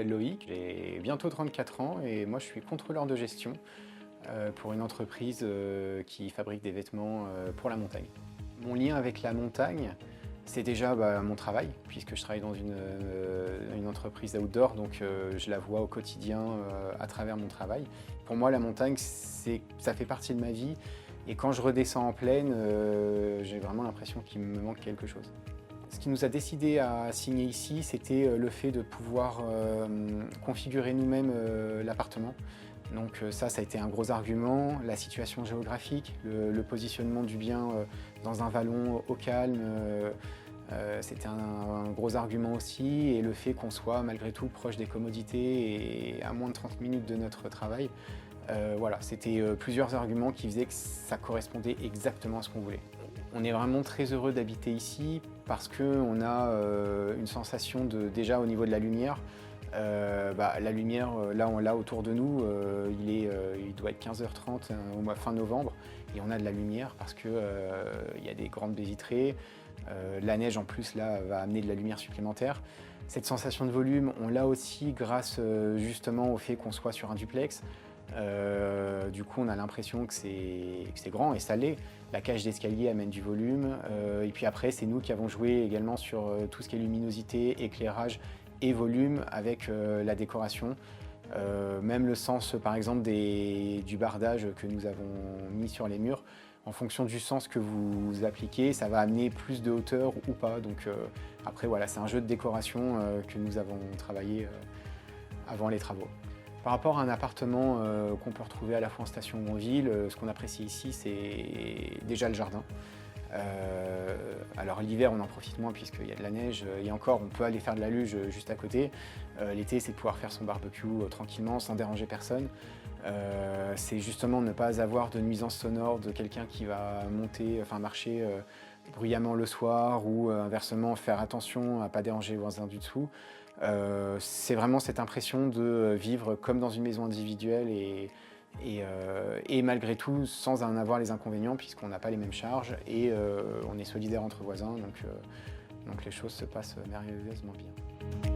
m'appelle Loïc, j'ai bientôt 34 ans et moi je suis contrôleur de gestion pour une entreprise qui fabrique des vêtements pour la montagne. Mon lien avec la montagne, c'est déjà mon travail, puisque je travaille dans une entreprise outdoor, donc je la vois au quotidien à travers mon travail. Pour moi, la montagne, ça fait partie de ma vie, et quand je redescends en plaine, j'ai vraiment l'impression qu'il me manque quelque chose. Ce qui nous a décidé à signer ici, c'était le fait de pouvoir configurer nous-mêmes l'appartement. Donc ça a été un gros argument, la situation géographique, le positionnement du bien dans un vallon au calme, c'était un gros argument aussi, et le fait qu'on soit malgré tout proche des commodités et à moins de 30 minutes de notre travail. Voilà, c'était plusieurs arguments qui faisaient que ça correspondait exactement à ce qu'on voulait. On est vraiment très heureux d'habiter ici parce qu'on a une sensation déjà au niveau de la lumière. La lumière, là on l'a autour de nous, il doit être 15h30 au mois fin novembre, et on a de la lumière parce qu'il y a des grandes baies vitrées. La neige en plus là va amener de la lumière supplémentaire. Cette sensation de volume, on l'a aussi grâce justement au fait qu'on soit sur un duplex. Du coup on a l'impression que c'est grand, et ça l'est. La cage d'escalier amène du volume, et puis après c'est nous qui avons joué également sur tout ce qui est luminosité, éclairage et volume avec la décoration. Même le sens par exemple du bardage que nous avons mis sur les murs, en fonction du sens que vous appliquez, ça va amener plus de hauteur ou pas. Donc après voilà, c'est un jeu de décoration que nous avons travaillé avant les travaux. Par rapport à un appartement qu'on peut retrouver à la fois en station ou en ville, ce qu'on apprécie ici, c'est déjà le jardin. Alors l'hiver on en profite moins puisqu'il y a de la neige, et encore on peut aller faire de la luge juste à côté. L'été c'est de pouvoir faire son barbecue tranquillement sans déranger personne. C'est justement ne pas avoir de nuisance sonore de quelqu'un qui va marcher bruyamment le soir, ou inversement faire attention à ne pas déranger les voisins du dessous. C'est vraiment cette impression de vivre comme dans une maison individuelle, et malgré tout sans en avoir les inconvénients, puisqu'on n'a pas les mêmes charges et on est solidaires entre voisins, donc les choses se passent merveilleusement bien.